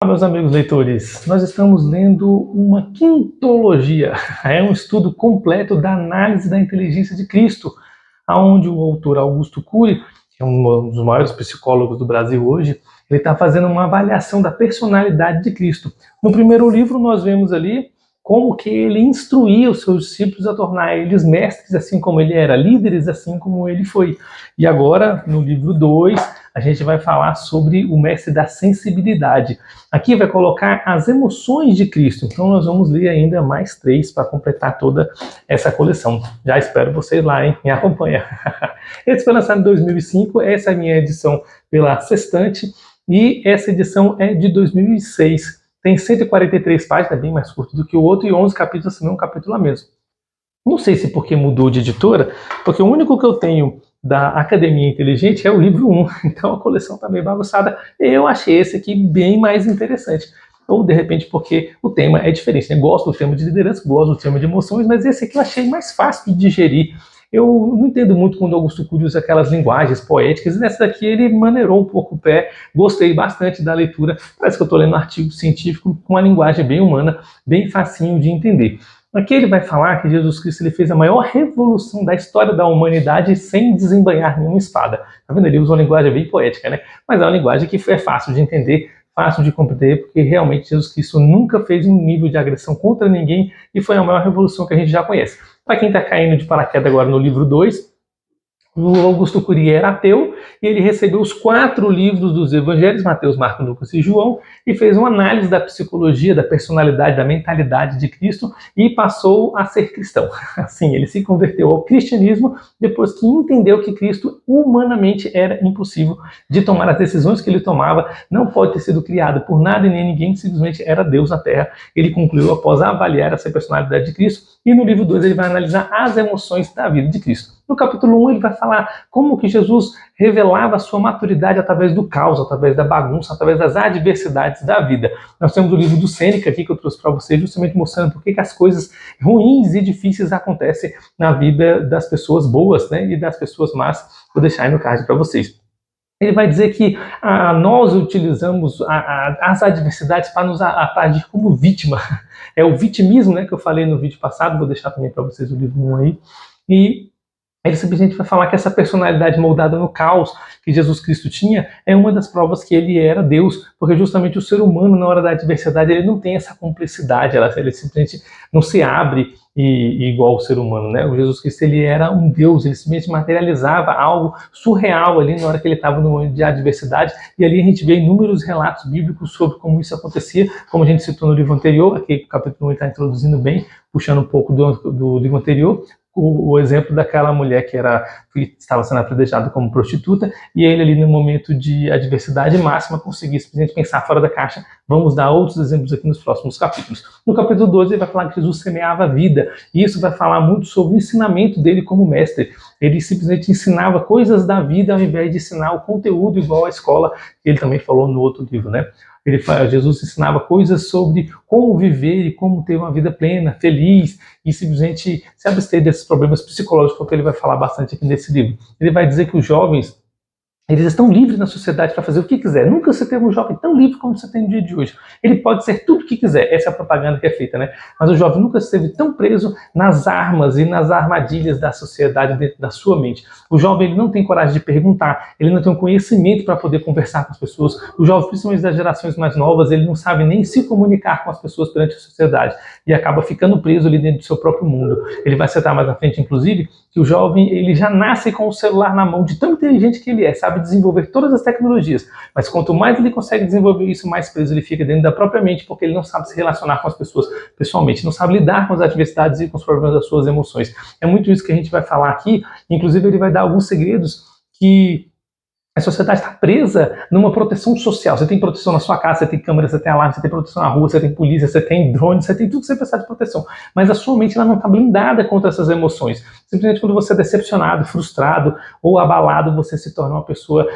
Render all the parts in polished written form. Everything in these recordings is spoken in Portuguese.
Olá, meus amigos leitores, nós estamos lendo uma quintologia, é um estudo completo da análise da inteligência de Cristo, onde o autor Augusto Cury, que é um dos maiores psicólogos do Brasil hoje, ele está fazendo uma avaliação da personalidade de Cristo. No primeiro livro nós vemos ali como que ele instruía os seus discípulos a tornar eles mestres, assim como ele era, líderes, assim como ele foi. E agora, no livro 2, a gente vai falar sobre o mestre da sensibilidade. Aqui vai colocar as emoções de Cristo. Então nós vamos ler ainda mais 3 para completar toda essa coleção. Já espero vocês lá, hein? Me acompanha. Esse foi lançado em 2005, essa é a minha edição pela Sextante, e essa edição é de 2006. Tem 143 páginas, é bem mais curto do que o outro, e 11 capítulos, assim, um capítulo a menos. Não sei se porque mudou de editora, porque o único que eu tenho da Academia Inteligente é o livro 1, então a coleção está meio bagunçada. Eu achei esse aqui bem mais interessante. Ou, de repente, porque o tema é diferente, né? Gosto do tema de liderança, gosto do tema de emoções, mas esse aqui eu achei mais fácil de digerir. Eu não entendo muito quando Augusto Cury usa aquelas linguagens poéticas, e nessa daqui ele maneirou um pouco o pé, gostei bastante da leitura, parece que eu estou lendo um artigo científico com uma linguagem bem humana, bem facinho de entender. Aqui ele vai falar que Jesus Cristo ele fez a maior revolução da história da humanidade sem desembainhar nenhuma espada. Tá vendo? Ele usa uma linguagem bem poética, né? Mas é uma linguagem que é fácil de entender, fácil de compreender, porque realmente Jesus Cristo nunca fez um nível de agressão contra ninguém e foi a maior revolução que a gente já conhece. Para quem está caindo de paraquedas agora no livro 2, o Augusto Cury era ateu e ele recebeu os 4 livros dos evangelhos, Mateus, Marcos, Lucas e João, e fez uma análise da psicologia, da personalidade, da mentalidade de Cristo e passou a ser cristão. Assim, ele se converteu ao cristianismo depois que entendeu que Cristo humanamente era impossível de tomar as decisões que ele tomava, não pode ter sido criado por nada e nem ninguém, simplesmente era Deus na Terra. Ele concluiu após avaliar essa personalidade de Cristo, e no livro 2 ele vai analisar as emoções da vida de Cristo. No capítulo 1 ele vai falar como que Jesus revelava a sua maturidade através do caos, através da bagunça, através das adversidades da vida. Nós temos o livro do Sêneca aqui que eu trouxe para vocês, justamente mostrando por que as coisas ruins e difíceis acontecem na vida das pessoas boas, né, e das pessoas más. Vou deixar aí no card para vocês. Ele vai dizer que nós utilizamos as adversidades para nos agir como vítima. É o vitimismo, né, que eu falei no vídeo passado, vou deixar também para vocês o livro 1 aí. E ele simplesmente vai falar que essa personalidade moldada no caos que Jesus Cristo tinha é uma das provas que ele era Deus, porque justamente o ser humano, na hora da adversidade, ele não tem essa cumplicidade, ele simplesmente não se abre igual o ser humano, né? O Jesus Cristo, ele era um Deus, ele simplesmente materializava algo surreal ali na hora que ele estava no momento de adversidade, e ali a gente vê inúmeros relatos bíblicos sobre como isso acontecia, como a gente citou no livro anterior, aqui o capítulo 1 está introduzindo bem, puxando um pouco do livro anterior, o exemplo daquela mulher que estava sendo apedrejada como prostituta, e ele ali no momento de adversidade máxima conseguia simplesmente pensar fora da caixa. Vamos dar outros exemplos aqui nos próximos capítulos. No capítulo 12 ele vai falar que Jesus semeava a vida, e isso vai falar muito sobre o ensinamento dele como mestre. Ele simplesmente ensinava coisas da vida ao invés de ensinar o conteúdo igual à escola, que ele também falou no outro livro, né? Jesus ensinava coisas sobre como viver e como ter uma vida plena, feliz, e simplesmente se abster desses problemas psicológicos, que ele vai falar bastante aqui nesse livro. Ele vai dizer que os jovens, eles estão livres na sociedade para fazer o que quiser. Nunca você teve um jovem tão livre como você tem no dia de hoje. Ele pode ser tudo o que quiser. Essa é a propaganda que é feita, né? Mas o jovem nunca esteve tão preso nas armas e nas armadilhas da sociedade dentro da sua mente. O jovem, ele não tem coragem de perguntar. Ele não tem um conhecimento para poder conversar com as pessoas. O jovem, principalmente das gerações mais novas, ele não sabe nem se comunicar com as pessoas perante a sociedade. E acaba ficando preso ali dentro do seu próprio mundo. Ele vai citar mais à frente, inclusive, que o jovem, ele já nasce com o celular na mão, de tão inteligente que ele é, sabe desenvolver todas as tecnologias, mas quanto mais ele consegue desenvolver isso, mais preso ele fica dentro da própria mente, porque ele não sabe se relacionar com as pessoas pessoalmente, não sabe lidar com as adversidades e com os problemas das suas emoções. É muito isso que a gente vai falar aqui, inclusive ele vai dar alguns segredos que a sociedade está presa numa proteção social. Você tem proteção na sua casa, você tem câmera, você tem alarme, você tem proteção na rua, você tem polícia, você tem drone, você tem tudo que você precisa de proteção. Mas a sua mente ela não está blindada contra essas emoções. Simplesmente quando você é decepcionado, frustrado ou abalado, você se torna uma pessoa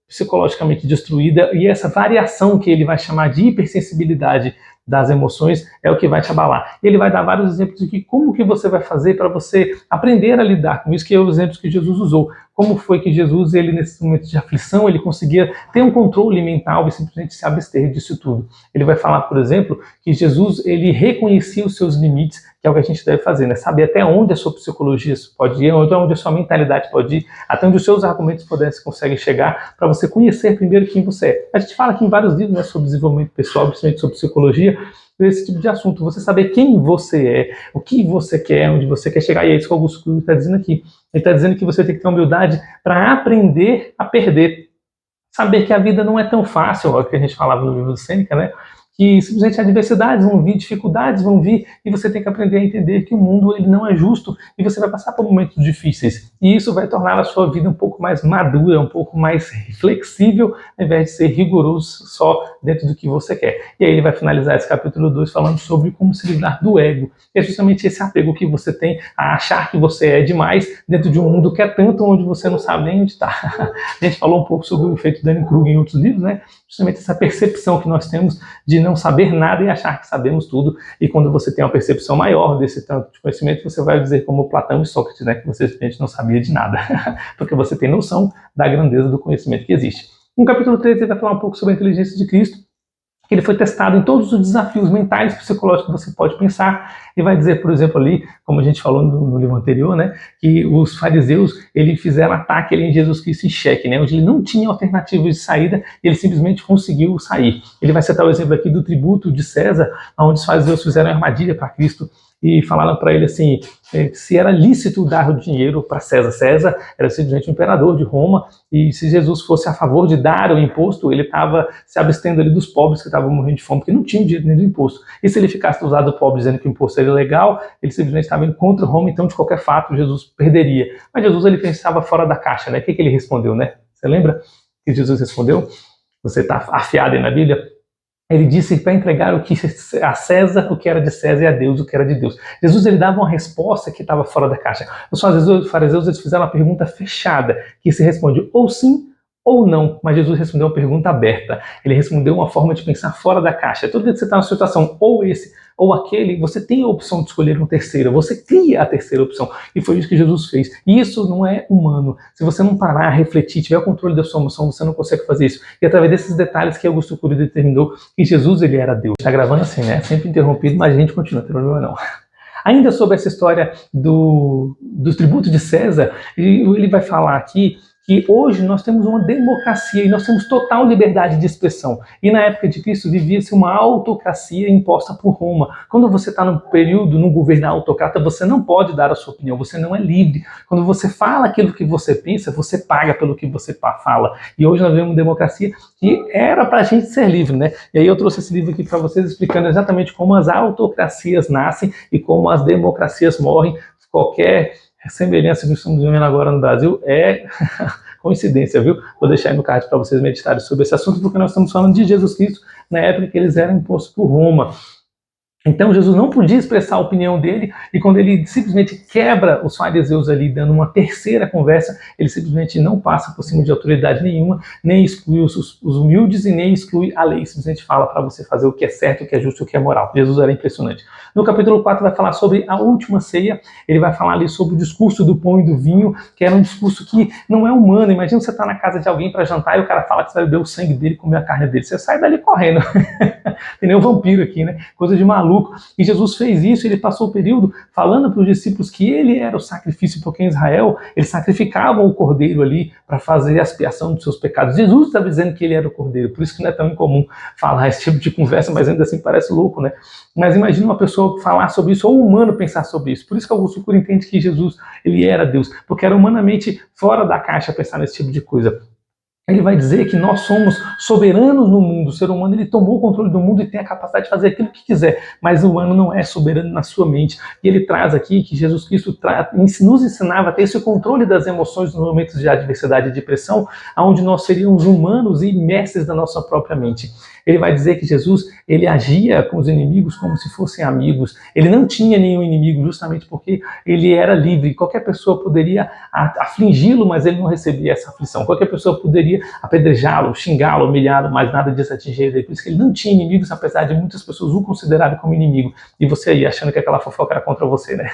psicologicamente destruída, e essa variação que ele vai chamar de hipersensibilidade das emoções é o que vai te abalar. Ele vai dar vários exemplos de como que você vai fazer para você aprender a lidar com isso, que é os exemplos que Jesus usou. como foi que Jesus, ele nesse momento de aflição, ele conseguia ter um controle mental e simplesmente se abster disso tudo. Ele vai falar, por exemplo, que Jesus, ele reconhecia os seus limites, que é o que a gente deve fazer, né? Saber até onde a sua psicologia pode ir, onde a sua mentalidade pode ir, até onde os seus argumentos conseguem chegar, para você conhecer primeiro quem você é. A gente fala aqui em vários livros, né, sobre desenvolvimento pessoal, principalmente sobre psicologia, esse tipo de assunto, você saber quem você é, o que você quer, onde você quer chegar, e é isso que o Augusto Cury está dizendo aqui. Ele está dizendo que você tem que ter humildade para aprender a perder. Saber que a vida não é tão fácil, é o que a gente falava no livro do Sêneca, né? Que simplesmente adversidades vão vir, dificuldades vão vir, e você tem que aprender a entender que o mundo ele não é justo, e você vai passar por momentos difíceis. E isso vai tornar a sua vida um pouco mais madura, um pouco mais flexível, ao invés de ser rigoroso só dentro do que você quer. E aí ele vai finalizar esse capítulo 2 falando sobre como se livrar do ego. É justamente esse apego que você tem a achar que você é demais dentro de um mundo que é tanto onde você não sabe nem onde está. A gente falou um pouco sobre o efeito Dunning-Kruger em outros livros, né? Justamente essa percepção que nós temos de não saber nada e achar que sabemos tudo. E quando você tem uma percepção maior desse tanto de conhecimento, você vai dizer como Platão e Sócrates, né? Que você simplesmente não sabia de nada. Porque você tem noção da grandeza do conhecimento que existe. No capítulo 13, ele vai falar um pouco sobre a inteligência de Cristo, que ele foi testado em todos os desafios mentais e psicológicos que você pode pensar, e vai dizer, por exemplo, ali, como a gente falou no livro anterior, né, que os fariseus, ele fizeram ataque ali em Jesus Cristo em xeque, né, onde ele não tinha alternativas de saída, ele simplesmente conseguiu sair. Ele vai citar o exemplo aqui do tributo de César, onde os fariseus fizeram uma armadilha para Cristo, e falaram para ele assim, se era lícito dar o dinheiro para César. César era simplesmente o imperador de Roma, e se Jesus fosse a favor de dar o imposto, ele estava se abstendo ali dos pobres que estavam morrendo de fome, porque não tinham dinheiro nem do imposto. E se ele ficasse do lado do pobre dizendo que o imposto era ilegal, ele simplesmente estava indo contra Roma, então de qualquer fato Jesus perderia. Mas Jesus, ele pensava fora da caixa, né? O que ele respondeu, né? Você lembra que Jesus respondeu? Você está afiado aí na Bíblia? Ele disse para entregar o que a César, o que era de César, e a Deus, o que era de Deus. Jesus, ele dava uma resposta que estava fora da caixa. Os fariseus, eles fizeram uma pergunta fechada, que se responde ou sim ou não. Mas Jesus respondeu uma pergunta aberta. Ele respondeu uma forma de pensar fora da caixa. Todo dia que você está numa situação, ou esse ou aquele, você tem a opção de escolher um terceiro. Você cria a terceira opção. E foi isso que Jesus fez. E isso não é humano. Se você não parar, refletir, tiver o controle da sua emoção, você não consegue fazer isso. E através desses detalhes que Augusto Cury determinou que Jesus, ele era Deus. Está gravando assim, né? Sempre interrompido, mas a gente continua, não tem problema não. Ainda sobre essa história do tributo de César, ele vai falar aqui que hoje nós temos uma democracia e nós temos total liberdade de expressão. E na época de Cristo vivia-se uma autocracia imposta por Roma. Quando você está no período, no governo autocrata, você não pode dar a sua opinião, você não é livre. Quando você fala aquilo que você pensa, você paga pelo que você fala. E hoje nós vivemos uma democracia que era para a gente ser livre, né? E aí eu trouxe esse livro aqui para vocês explicando exatamente como as autocracias nascem e como as democracias morrem. Qualquer semelhança que estamos vivendo agora no Brasil é coincidência, viu? Vou deixar aí no card para vocês meditarem sobre esse assunto, porque nós estamos falando de Jesus Cristo na época que eles eram impostos por Roma. Então Jesus não podia expressar a opinião dele, e quando ele simplesmente quebra os fariseus ali, dando uma terceira conversa, ele simplesmente não passa por cima de autoridade nenhuma, nem exclui os humildes e nem exclui a lei, simplesmente fala para você fazer o que é certo, o que é justo, o que é moral. Jesus era impressionante. No capítulo 4 vai falar sobre a última ceia, ele vai falar ali sobre o discurso do pão e do vinho, que era um discurso que não é humano. Imagina você estar na casa de alguém para jantar e o cara fala que você vai beber o sangue dele e comer a carne dele, você sai dali correndo. Tem nem um vampiro aqui, né? Coisa de maluco. E Jesus fez isso, ele passou o período falando para os discípulos que ele era o sacrifício, porque em Israel eles sacrificavam o cordeiro ali para fazer a expiação dos seus pecados. Jesus estava dizendo que ele era o cordeiro, por isso que não é tão incomum falar esse tipo de conversa, mas ainda assim parece louco, né? Mas imagina uma pessoa falar sobre isso, ou um humano pensar sobre isso. Por isso que Augusto Cury entende que Jesus, ele era Deus, porque era humanamente fora da caixa pensar nesse tipo de coisa. Ele vai dizer que nós somos soberanos no mundo. O ser humano, ele tomou o controle do mundo e tem a capacidade de fazer aquilo que quiser, mas o humano não é soberano na sua mente. E ele traz aqui que Jesus Cristo nos ensinava a ter esse controle das emoções nos momentos de adversidade e depressão, onde nós seríamos humanos e mestres da nossa própria mente. Ele vai dizer que Jesus, ele agia com os inimigos como se fossem amigos. Ele não tinha nenhum inimigo, justamente porque ele era livre. Qualquer pessoa poderia afligi-lo, mas ele não recebia essa aflição. Qualquer pessoa poderia apedrejá-lo, xingá-lo, humilhá-lo, mas nada disso atingia ele. Por isso que ele não tinha inimigos, apesar de muitas pessoas o considerarem como inimigo. E você aí, achando que aquela fofoca era contra você, né?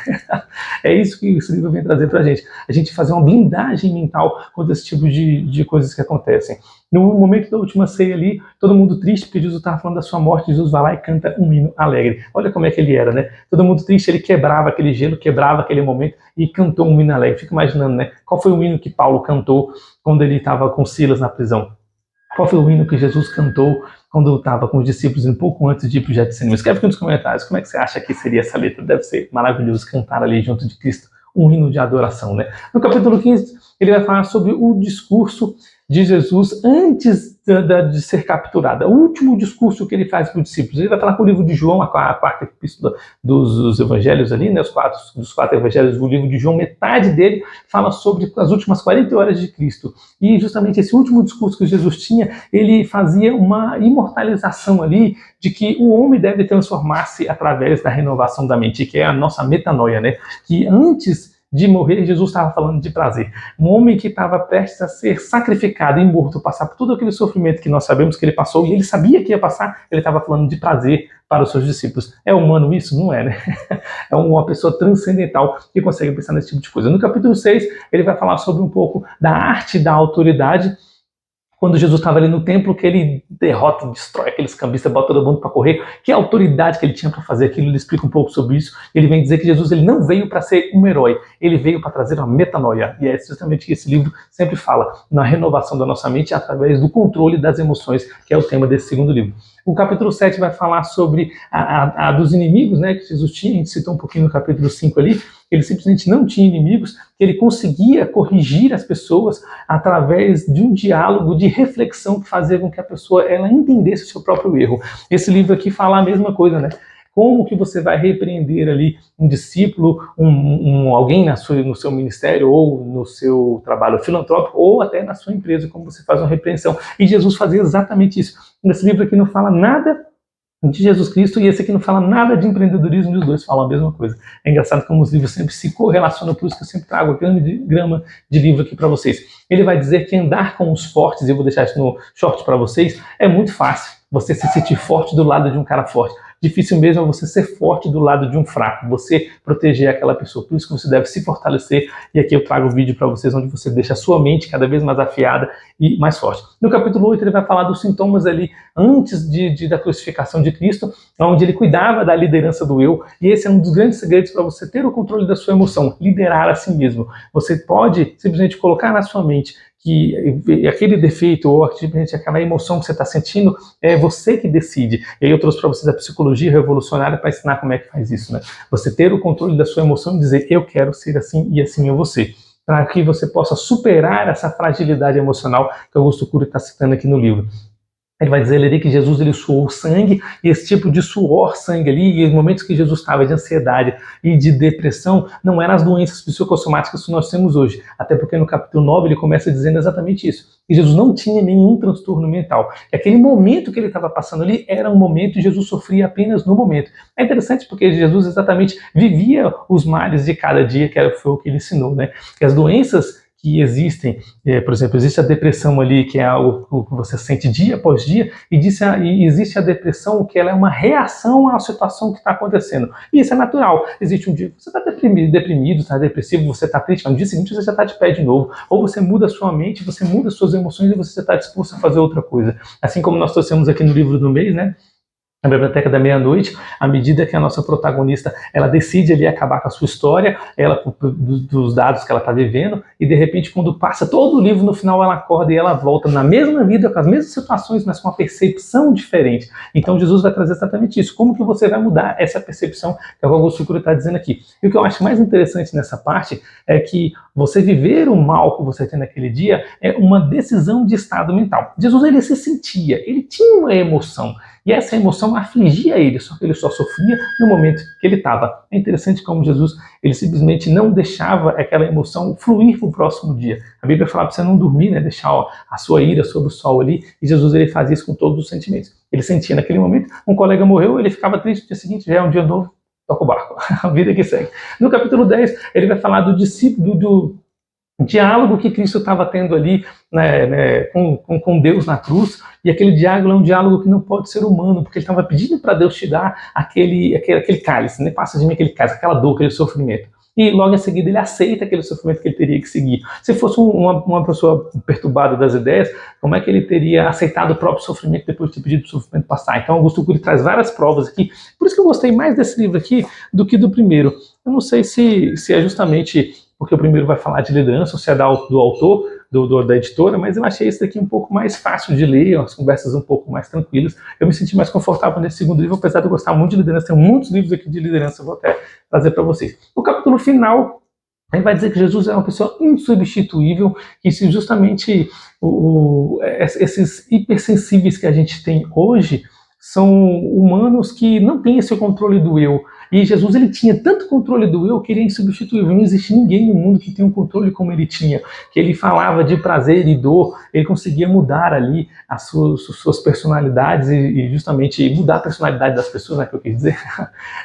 É isso que esse livro vem trazer pra gente. A gente fazer uma blindagem mental contra esse tipo de coisas que acontecem. No momento da última ceia ali, todo mundo triste, porque Jesus estava falando da sua morte, Jesus vai lá e canta um hino alegre. Olha como é que ele era, né? Todo mundo triste, ele quebrava aquele gelo, quebrava aquele momento e cantou um hino alegre. Fica imaginando, né? Qual foi o hino que Paulo cantou quando ele estava com Silas na prisão? Qual foi o hino que Jesus cantou quando estava com os discípulos um pouco antes de ir para o Getsemane? Escreve aqui nos comentários, como é que você acha que seria essa letra? Deve ser maravilhoso cantar ali junto de Cristo um hino de adoração, né? No capítulo 15, ele vai falar sobre o discurso de Jesus antes de ser capturado. O último discurso que ele faz para os discípulos. Ele vai falar com o livro de João, a quarta epístola dos evangelhos ali, né? Dos quatro evangelhos do livro de João, metade dele fala sobre as últimas 40 horas de Cristo. E justamente esse último discurso que Jesus tinha, ele fazia uma imortalização ali de que o homem deve transformar-se através da renovação da mente, que é a nossa metanoia, né? Que antes de morrer, Jesus estava falando de prazer. Um homem que estava prestes a ser sacrificado e morto, passar por todo aquele sofrimento que nós sabemos que ele passou, e ele sabia que ia passar, ele estava falando de prazer para os seus discípulos. É humano isso? Não é, né? É uma pessoa transcendental que consegue pensar nesse tipo de coisa. No capítulo 6, ele vai falar sobre um pouco da arte da autoridade, quando Jesus estava ali no templo, que ele derrota, destrói aqueles cambistas, bota todo mundo para correr, que autoridade que ele tinha para fazer aquilo, ele explica um pouco sobre isso. Ele vem dizer que Jesus ele não veio para ser um herói, ele veio para trazer uma metanoia. E é justamente que esse livro sempre fala, na renovação da nossa mente através do controle das emoções, que é o tema desse segundo livro. O capítulo 7 vai falar sobre a dos inimigos, né, que Jesus tinha, a gente citou um pouquinho no capítulo 5 ali, ele simplesmente não tinha inimigos, que ele conseguia corrigir as pessoas através de um diálogo de reflexão que fazia com que a pessoa ela entendesse o seu próprio erro. Esse livro aqui fala a mesma coisa, né? Como que você vai repreender ali um discípulo, alguém no seu ministério ou no seu trabalho filantrópico ou até na sua empresa, como você faz uma repreensão. E Jesus fazia exatamente isso. Esse livro aqui não fala nada de Jesus Cristo, e esse aqui não fala nada de empreendedorismo, e os dois falam a mesma coisa. É engraçado como os livros sempre se correlacionam, por isso que eu sempre trago a grama de livro aqui para vocês. Ele vai dizer que andar com os fortes, e eu vou deixar isso no short para vocês, é muito fácil você se sentir forte do lado de um cara forte. Difícil mesmo é você ser forte do lado de um fraco, você proteger aquela pessoa. Por isso que você deve se fortalecer. E aqui eu trago um vídeo para vocês onde você deixa a sua mente cada vez mais afiada e mais forte. No capítulo 8 ele vai falar dos sintomas ali antes da crucificação de Cristo, onde ele cuidava da liderança do eu. E esse é um dos grandes segredos para você ter o controle da sua emoção, liderar a si mesmo. Você pode simplesmente colocar na sua mente que aquele defeito ou aquela emoção que você está sentindo é você que decide. E aí eu trouxe para vocês a psicologia revolucionária para ensinar como é que faz isso, né? Você ter o controle da sua emoção e dizer eu quero ser assim e assim eu vou ser. Para que você possa superar essa fragilidade emocional que Augusto Cury está citando aqui no livro. Ele vai dizer ali que Jesus ele suou sangue, e esse tipo de suor sangue ali, e os momentos que Jesus estava de ansiedade e de depressão, não eram as doenças psicossomáticas que nós temos hoje. Até porque no capítulo 9 ele começa dizendo exatamente isso. Que Jesus não tinha nenhum transtorno mental. E aquele momento que ele estava passando ali era um momento e Jesus sofria apenas no momento. É interessante porque Jesus exatamente vivia os males de cada dia, que foi o que ele ensinou, né? Que as doenças que existem, por exemplo, existe a depressão ali, que é algo que você sente dia após dia, e existe a depressão, que ela é uma reação à situação que está acontecendo. E isso é natural. Existe um dia que você está deprimido, está depressivo, você está triste, mas no dia seguinte você já está de pé de novo. Ou você muda a sua mente, você muda as suas emoções e você está disposto a fazer outra coisa. Assim como nós trouxemos aqui no livro do mês, né? Na Biblioteca da Meia-Noite, à medida que a nossa protagonista ela decide ali acabar com a sua história, ela dos dados que ela está vivendo, e de repente quando passa todo o livro, no final ela acorda e ela volta na mesma vida, com as mesmas situações, mas com uma percepção diferente. Então Jesus vai trazer exatamente isso. Como que você vai mudar essa percepção que o Augusto Cury está dizendo aqui? E o que eu acho mais interessante nessa parte é que você viver o mal que você tem naquele dia é uma decisão de estado mental. Jesus ele se sentia, ele tinha uma emoção. E essa emoção afligia ele, só que ele só sofria no momento que ele estava. É interessante como Jesus, ele simplesmente não deixava aquela emoção fluir para o próximo dia. A Bíblia fala para você não dormir, né? Deixar a sua ira sobre o sol ali, e Jesus ele fazia isso com todos os sentimentos. Ele sentia naquele momento, um colega morreu, ele ficava triste, no dia seguinte já é um dia novo, toca o barco, a vida que segue. No capítulo 10, ele vai falar do discípulo, do diálogo que Cristo estava tendo ali, né, com Deus na cruz, e aquele diálogo é um diálogo que não pode ser humano, porque ele estava pedindo para Deus te dar aquele cálice, né, passa de mim aquele cálice, aquela dor, aquele sofrimento. E logo em seguida ele aceita aquele sofrimento que ele teria que seguir. Se fosse uma pessoa perturbada das ideias, como é que ele teria aceitado o próprio sofrimento depois de ter pedido para o sofrimento passar? Então Augusto Cury traz várias provas aqui, por isso que eu gostei mais desse livro aqui do que do primeiro. Eu não sei se é justamente porque o primeiro vai falar de liderança, ou se é do autor, da editora, mas eu achei esse daqui um pouco mais fácil de ler, as conversas um pouco mais tranquilas. Eu me senti mais confortável nesse segundo livro, apesar de eu gostar muito de liderança. Tem muitos livros aqui de liderança, eu vou até trazer para vocês. No capítulo final, ele vai dizer que Jesus é uma pessoa insubstituível, e se justamente esses hipersensíveis que a gente tem hoje são humanos que não têm esse controle do eu. E Jesus ele tinha tanto controle do eu que ele é insubstituível. Não existe ninguém no mundo que tenha um controle como ele tinha. Que ele falava de prazer e dor, ele conseguia mudar ali as suas personalidades e justamente mudar a personalidade das pessoas, né, que eu quis dizer,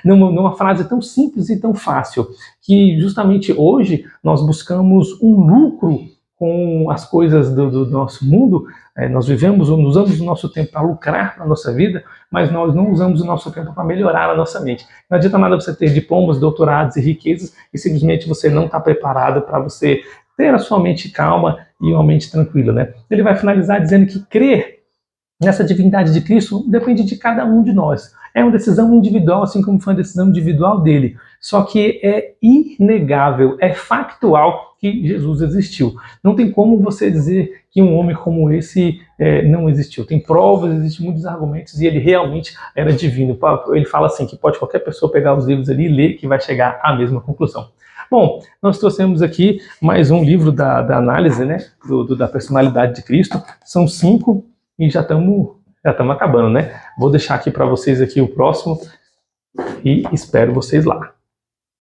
numa frase tão simples e tão fácil, que justamente hoje nós buscamos um lucro com as coisas do nosso mundo. Nós usamos o nosso tempo para lucrar para a nossa vida, mas nós não usamos o nosso tempo para melhorar a nossa mente. Não adianta nada você ter diplomas, doutorados e riquezas e simplesmente você não está preparado para você ter a sua mente calma e uma mente tranquila, né? Ele vai finalizar dizendo que crer nessa divindade de Cristo depende de cada um de nós. É uma decisão individual, assim como foi uma decisão individual dele. Só que é inegável, é factual que Jesus existiu. Não tem como você dizer que um homem como esse não existiu. Tem provas, existem muitos argumentos, e ele realmente era divino. Ele fala assim, que pode qualquer pessoa pegar os livros ali e ler, que vai chegar à mesma conclusão. Bom, nós trouxemos aqui mais um livro da análise, né, da personalidade de Cristo. São 5 e já estamos acabando, né? Vou deixar aqui para vocês aqui o próximo e espero vocês lá.